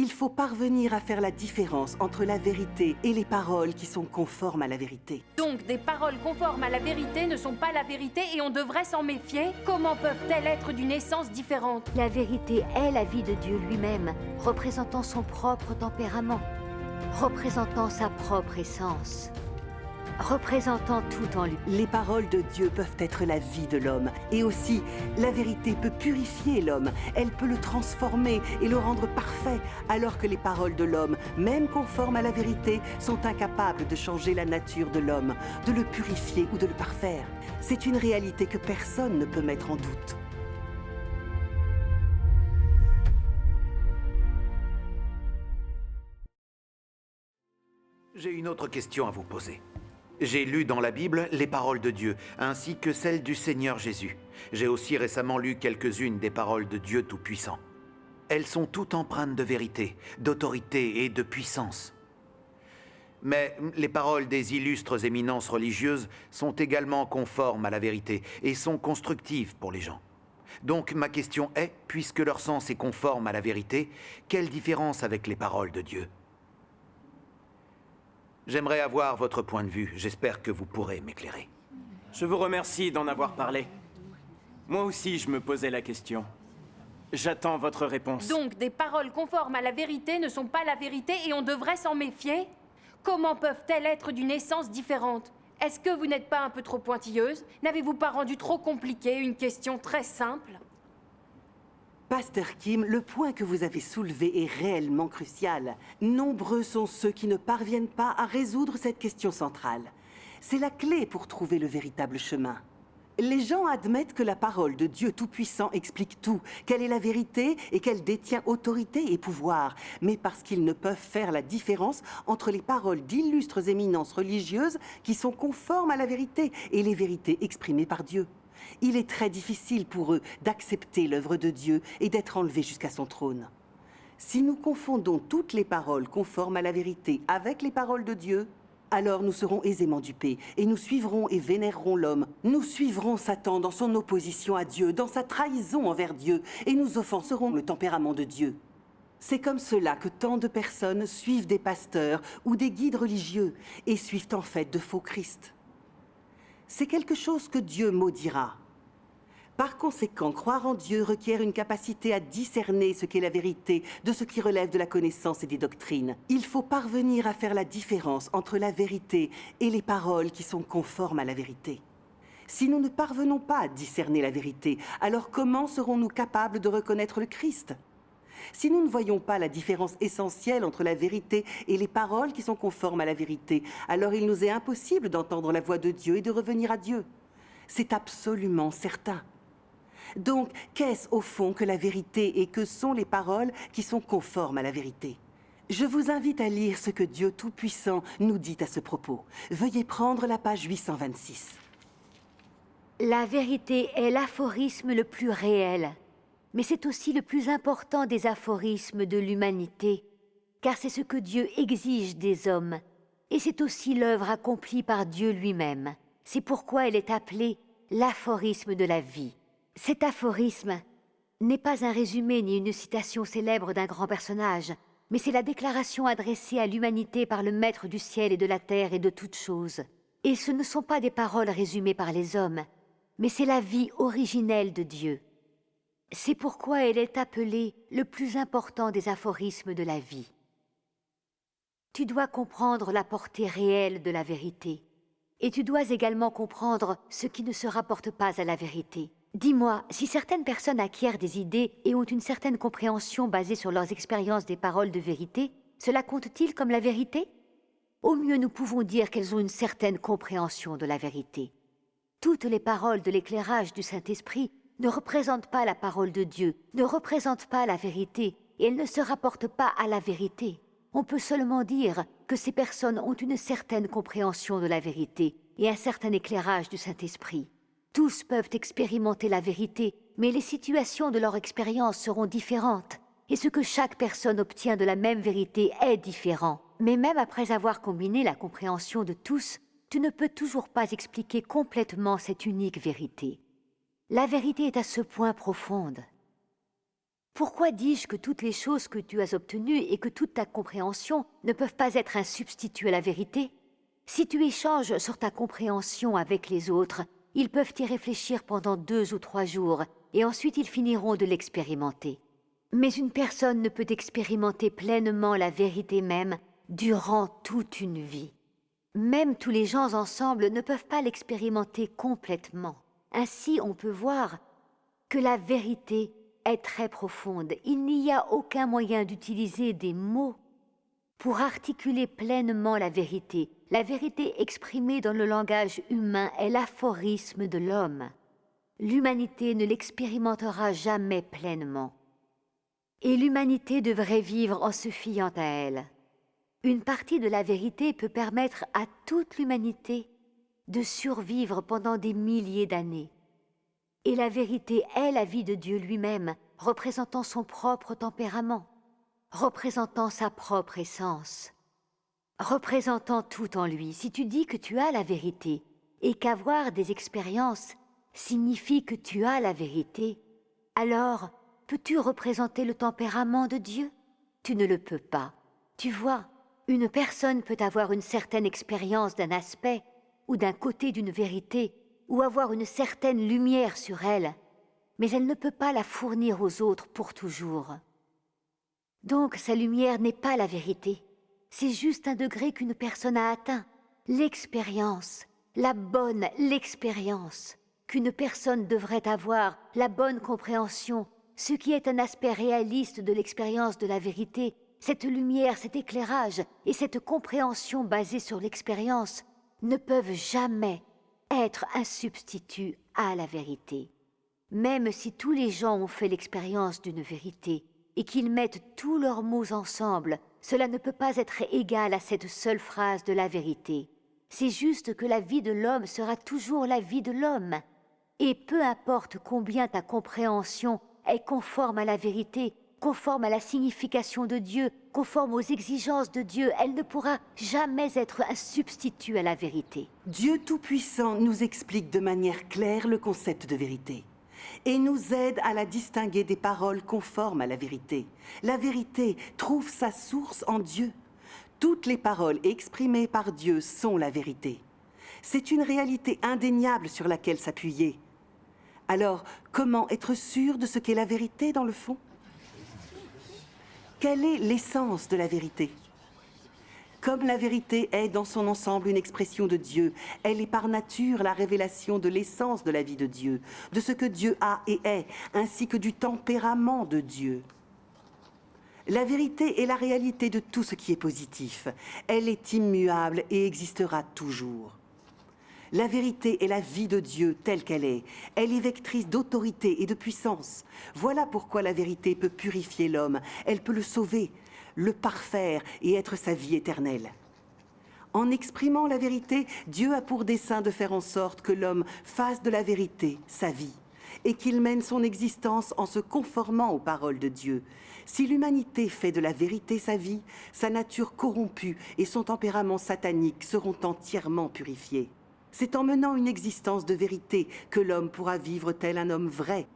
Il faut parvenir à faire la différence entre la vérité et les paroles qui sont conformes à la vérité. Donc, des paroles conformes à la vérité ne sont pas la vérité et on devrait s'en méfier? Comment peuvent-elles être d'une essence différente? La vérité est la vie de Dieu lui-même, représentant son propre tempérament, représentant sa propre essence, représentant tout en lui. Les paroles de Dieu peuvent être la vie de l'homme. Et aussi, la vérité peut purifier l'homme. Elle peut le transformer et le rendre parfait, alors que les paroles de l'homme, même conformes à la vérité, sont incapables de changer la nature de l'homme, de le purifier ou de le parfaire. C'est une réalité que personne ne peut mettre en doute. J'ai une autre question à vous poser. J'ai lu dans la Bible les paroles de Dieu, ainsi que celles du Seigneur Jésus. J'ai aussi récemment lu quelques-unes des paroles de Dieu Tout-Puissant. Elles sont toutes empreintes de vérité, d'autorité et de puissance. Mais les paroles des illustres éminences religieuses sont également conformes à la vérité et sont constructives pour les gens. Donc ma question est, puisque leur sens est conforme à la vérité, quelle différence avec les paroles de Dieu ? J'aimerais avoir votre point de vue. J'espère que vous pourrez m'éclairer. Je vous remercie d'en avoir parlé. Moi aussi, je me posais la question. J'attends votre réponse. Donc, des paroles conformes à la vérité ne sont pas la vérité et on devrait s'en méfier? Comment peuvent-elles être d'une essence différente? Est-ce que vous n'êtes pas un peu trop pointilleuse? N'avez-vous pas rendu trop compliqué une question très simple? Pasteur Kim, le point que vous avez soulevé est réellement crucial. Nombreux sont ceux qui ne parviennent pas à résoudre cette question centrale. C'est la clé pour trouver le véritable chemin. Les gens admettent que la parole de Dieu Tout-Puissant explique tout, qu'elle est la vérité et qu'elle détient autorité et pouvoir, mais parce qu'ils ne peuvent faire la différence entre les paroles d'illustres éminences religieuses qui sont conformes à la vérité et les vérités exprimées par Dieu. Il est très difficile pour eux d'accepter l'œuvre de Dieu et d'être enlevés jusqu'à son trône. Si nous confondons toutes les paroles conformes à la vérité avec les paroles de Dieu, alors nous serons aisément dupés et nous suivrons et vénérerons l'homme. Nous suivrons Satan dans son opposition à Dieu, dans sa trahison envers Dieu, et nous offenserons le tempérament de Dieu. C'est comme cela que tant de personnes suivent des pasteurs ou des guides religieux et suivent en fait de faux Christ. C'est quelque chose que Dieu maudira. Par conséquent, croire en Dieu requiert une capacité à discerner ce qu'est la vérité de ce qui relève de la connaissance et des doctrines. Il faut parvenir à faire la différence entre la vérité et les paroles qui sont conformes à la vérité. Si nous ne parvenons pas à discerner la vérité, alors comment serons-nous capables de reconnaître le Christ ? Si nous ne voyons pas la différence essentielle entre la vérité et les paroles qui sont conformes à la vérité, alors il nous est impossible d'entendre la voix de Dieu et de revenir à Dieu. C'est absolument certain. Donc, qu'est-ce au fond que la vérité et que sont les paroles qui sont conformes à la vérité? Je vous invite à lire ce que Dieu Tout-Puissant nous dit à ce propos. Veuillez prendre la page 826. La vérité est l'aphorisme le plus réel, mais c'est aussi le plus important des aphorismes de l'humanité, car c'est ce que Dieu exige des hommes, et c'est aussi l'œuvre accomplie par Dieu lui-même. C'est pourquoi elle est appelée l'aphorisme de la vie. Cet aphorisme n'est pas un résumé ni une citation célèbre d'un grand personnage, mais c'est la déclaration adressée à l'humanité par le Maître du ciel et de la terre et de toutes choses. Et ce ne sont pas des paroles résumées par les hommes, mais c'est la vie originelle de Dieu. C'est pourquoi elle est appelée le plus important des aphorismes de la vie. Tu dois comprendre la portée réelle de la vérité, et tu dois également comprendre ce qui ne se rapporte pas à la vérité. Dis-moi, si certaines personnes acquièrent des idées et ont une certaine compréhension basée sur leurs expériences des paroles de vérité, cela compte-t-il comme la vérité? Au mieux, nous pouvons dire qu'elles ont une certaine compréhension de la vérité. Toutes les paroles de l'éclairage du Saint-Esprit ne représentent pas la parole de Dieu, ne représentent pas la vérité, et elles ne se rapportent pas à la vérité. On peut seulement dire que ces personnes ont une certaine compréhension de la vérité et un certain éclairage du Saint-Esprit. Tous peuvent expérimenter la vérité, mais les situations de leur expérience seront différentes, et ce que chaque personne obtient de la même vérité est différent. Mais même après avoir combiné la compréhension de tous, tu ne peux toujours pas expliquer complètement cette unique vérité. La vérité est à ce point profonde. Pourquoi dis-je que toutes les choses que tu as obtenues et que toute ta compréhension ne peuvent pas être un substitut à la vérité? Si tu échanges sur ta compréhension avec les autres, ils peuvent y réfléchir pendant 2 ou 3 jours, et ensuite ils finiront de l'expérimenter. Mais une personne ne peut expérimenter pleinement la vérité même durant toute une vie. Même tous les gens ensemble ne peuvent pas l'expérimenter complètement. Ainsi, on peut voir que la vérité est très profonde. Il n'y a aucun moyen d'utiliser des mots pour articuler pleinement la vérité. La vérité exprimée dans le langage humain est l'aphorisme de l'homme. L'humanité ne l'expérimentera jamais pleinement. Et l'humanité devrait vivre en se fiant à elle. Une partie de la vérité peut permettre à toute l'humanité de survivre pendant des milliers d'années. Et la vérité est la vie de Dieu lui-même, représentant son propre tempérament, représentant sa propre essence, représentant tout en lui. Si tu dis que tu as la vérité et qu'avoir des expériences signifie que tu as la vérité, alors peux-tu représenter le tempérament de Dieu? Tu ne le peux pas. Tu vois, une personne peut avoir une certaine expérience d'un aspect ou d'un côté d'une vérité ou avoir une certaine lumière sur elle, mais elle ne peut pas la fournir aux autres pour toujours. Donc sa lumière n'est pas la vérité, c'est juste un degré qu'une personne a atteint, l'expérience, l'expérience qu'une personne devrait avoir, la bonne compréhension, ce qui est un aspect réaliste de l'expérience de la vérité. Cette lumière, cet éclairage et cette compréhension basée sur l'expérience ne peuvent jamais être un substitut à la vérité. Même si tous les gens ont fait l'expérience d'une vérité et qu'ils mettent tous leurs mots ensemble, cela ne peut pas être égal à cette seule phrase de la vérité. C'est juste que la vie de l'homme sera toujours la vie de l'homme. Et peu importe combien ta compréhension est conforme à la vérité, conforme à la signification de Dieu, conforme aux exigences de Dieu, elle ne pourra jamais être un substitut à la vérité. Dieu Tout-Puissant nous explique de manière claire le concept de vérité et nous aide à la distinguer des paroles conformes à la vérité. La vérité trouve sa source en Dieu. Toutes les paroles exprimées par Dieu sont la vérité. C'est une réalité indéniable sur laquelle s'appuyer. Alors, comment être sûr de ce qu'est la vérité dans le fond? Quelle est l'essence de la vérité? Comme la vérité est dans son ensemble une expression de Dieu, elle est par nature la révélation de l'essence de la vie de Dieu, de ce que Dieu a et est, ainsi que du tempérament de Dieu. La vérité est la réalité de tout ce qui est positif. Elle est immuable et existera toujours. La vérité est la vie de Dieu telle qu'elle est. Elle est vectrice d'autorité et de puissance. Voilà pourquoi la vérité peut purifier l'homme. Elle peut le sauver, le parfaire et être sa vie éternelle. En exprimant la vérité, Dieu a pour dessein de faire en sorte que l'homme fasse de la vérité sa vie et qu'il mène son existence en se conformant aux paroles de Dieu. Si l'humanité fait de la vérité sa vie, sa nature corrompue et son tempérament satanique seront entièrement purifiés. C'est en menant une existence de vérité que l'homme pourra vivre tel un homme vrai,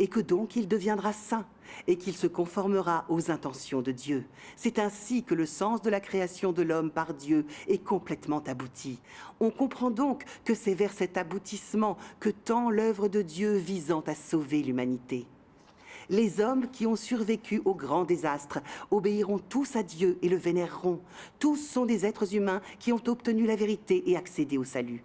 et que donc il deviendra saint, et qu'il se conformera aux intentions de Dieu. C'est ainsi que le sens de la création de l'homme par Dieu est complètement abouti. On comprend donc que c'est vers cet aboutissement que tend l'œuvre de Dieu visant à sauver l'humanité. Les hommes qui ont survécu au grand désastre obéiront tous à Dieu et le vénéreront. Tous sont des êtres humains qui ont obtenu la vérité et accédé au salut.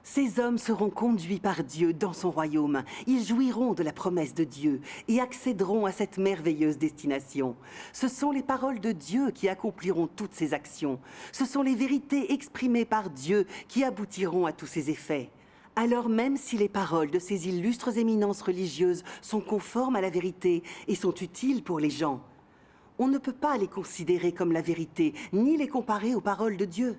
Ces hommes seront conduits par Dieu dans son royaume. Ils jouiront de la promesse de Dieu et accéderont à cette merveilleuse destination. Ce sont les paroles de Dieu qui accompliront toutes ces actions. Ce sont les vérités exprimées par Dieu qui aboutiront à tous ces effets. Alors même si les paroles de ces illustres éminences religieuses sont conformes à la vérité et sont utiles pour les gens, on ne peut pas les considérer comme la vérité, ni les comparer aux paroles de Dieu.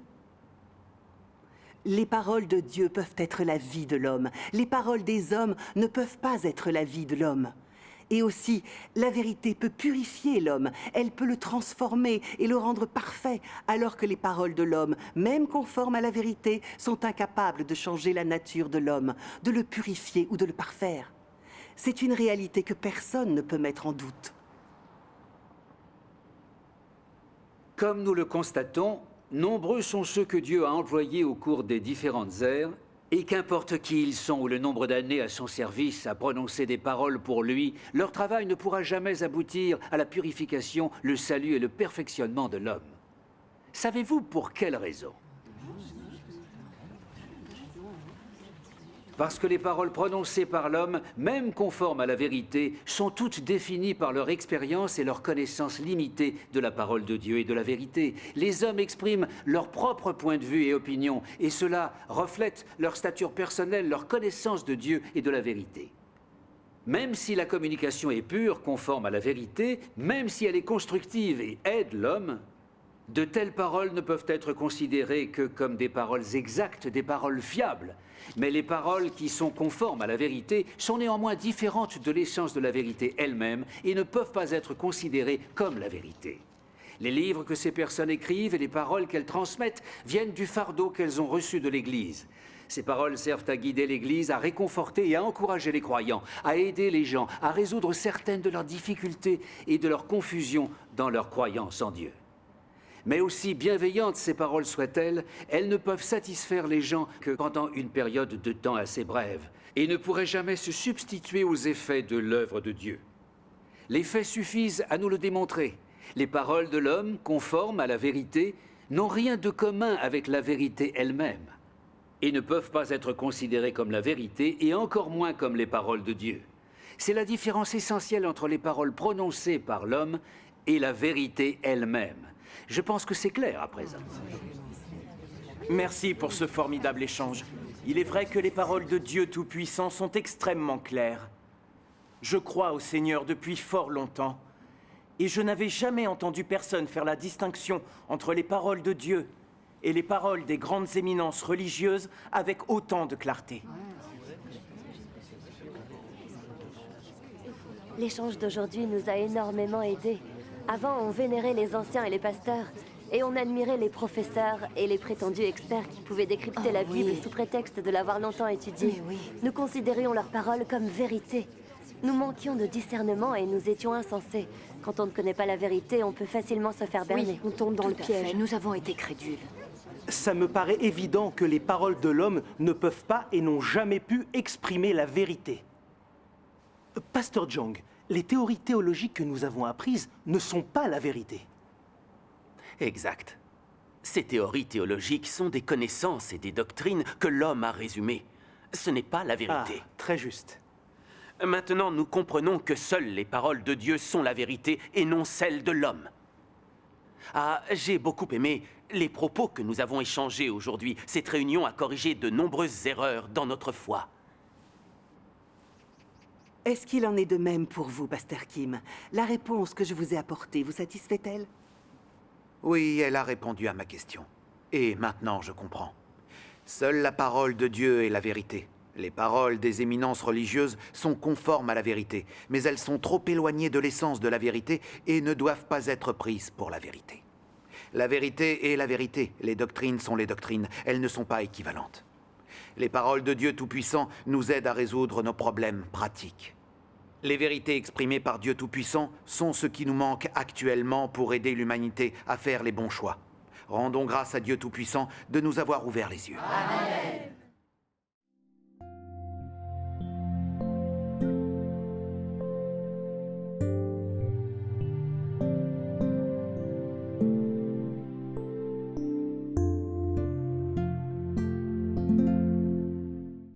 Les paroles de Dieu peuvent être la vie de l'homme. Les paroles des hommes ne peuvent pas être la vie de l'homme. Et aussi, la vérité peut purifier l'homme. Elle peut le transformer et le rendre parfait, alors que les paroles de l'homme, même conformes à la vérité, sont incapables de changer la nature de l'homme, de le purifier ou de le parfaire. C'est une réalité que personne ne peut mettre en doute. Comme nous le constatons, nombreux sont ceux que Dieu a employés au cours des différentes ères, et qu'importe qui ils sont ou le nombre d'années à son service à prononcer des paroles pour lui, leur travail ne pourra jamais aboutir à la purification, le salut et le perfectionnement de l'homme. Savez-vous pour quelle raison? Parce que les paroles prononcées par l'homme, même conformes à la vérité, sont toutes définies par leur expérience et leur connaissance limitée de la parole de Dieu et de la vérité. Les hommes expriment leur propre point de vue et opinion, et cela reflète leur stature personnelle, leur connaissance de Dieu et de la vérité. Même si la communication est pure, conforme à la vérité, même si elle est constructive et aide l'homme, de telles paroles ne peuvent être considérées que comme des paroles exactes, des paroles fiables. Mais les paroles qui sont conformes à la vérité sont néanmoins différentes de l'essence de la vérité elle-même et ne peuvent pas être considérées comme la vérité. Les livres que ces personnes écrivent et les paroles qu'elles transmettent viennent du fardeau qu'elles ont reçu de l'Église. Ces paroles servent à guider l'Église, à réconforter et à encourager les croyants, à aider les gens, à résoudre certaines de leurs difficultés et de leurs confusions dans leur croyance en Dieu. Mais aussi bienveillantes ces paroles soient-elles, elles ne peuvent satisfaire les gens que pendant une période de temps assez brève, et ne pourraient jamais se substituer aux effets de l'œuvre de Dieu. Les faits suffisent à nous le démontrer. Les paroles de l'homme, conformes à la vérité, n'ont rien de commun avec la vérité elle-même, et ne peuvent pas être considérées comme la vérité, et encore moins comme les paroles de Dieu. C'est la différence essentielle entre les paroles prononcées par l'homme et la vérité elle-même. Je pense que c'est clair à présent. Merci pour ce formidable échange. Il est vrai que les paroles de Dieu Tout-Puissant sont extrêmement claires. Je crois au Seigneur depuis fort longtemps, et je n'avais jamais entendu personne faire la distinction entre les paroles de Dieu et les paroles des grandes éminences religieuses avec autant de clarté. L'échange d'aujourd'hui nous a énormément aidés. Avant, on vénérait les anciens et les pasteurs, et on admirait les professeurs et les prétendus experts qui pouvaient décrypter la Bible sous prétexte de l'avoir longtemps étudiée. Nous considérions leurs paroles comme vérité. Nous manquions de discernement et nous étions insensés. Quand on ne connaît pas la vérité, on peut facilement se faire berner. On tombe dans le piège. Nous avons été crédules. Ça me paraît évident que les paroles de l'homme ne peuvent pas et n'ont jamais pu exprimer la vérité. Pasteur Jong, les théories théologiques que nous avons apprises ne sont pas la vérité. Exact. Ces théories théologiques sont des connaissances et des doctrines que l'homme a résumées. Ce n'est pas la vérité. Ah, très juste. Maintenant, nous comprenons que seules les paroles de Dieu sont la vérité et non celles de l'homme. Ah, j'ai beaucoup aimé les propos que nous avons échangés aujourd'hui. Cette réunion a corrigé de nombreuses erreurs dans notre foi. Est-ce qu'il en est de même pour vous, Pasteur Kim? La réponse que je vous ai apportée vous satisfait-elle? Oui, elle a répondu à ma question. Et maintenant, je comprends. Seule la parole de Dieu est la vérité. Les paroles des éminences religieuses sont conformes à la vérité, mais elles sont trop éloignées de l'essence de la vérité et ne doivent pas être prises pour la vérité. La vérité est la vérité. Les doctrines sont les doctrines. Elles ne sont pas équivalentes. Les paroles de Dieu Tout-Puissant nous aident à résoudre nos problèmes pratiques. Les vérités exprimées par Dieu Tout-Puissant sont ce qui nous manque actuellement pour aider l'humanité à faire les bons choix. Rendons grâce à Dieu Tout-Puissant de nous avoir ouvert les yeux. Amen.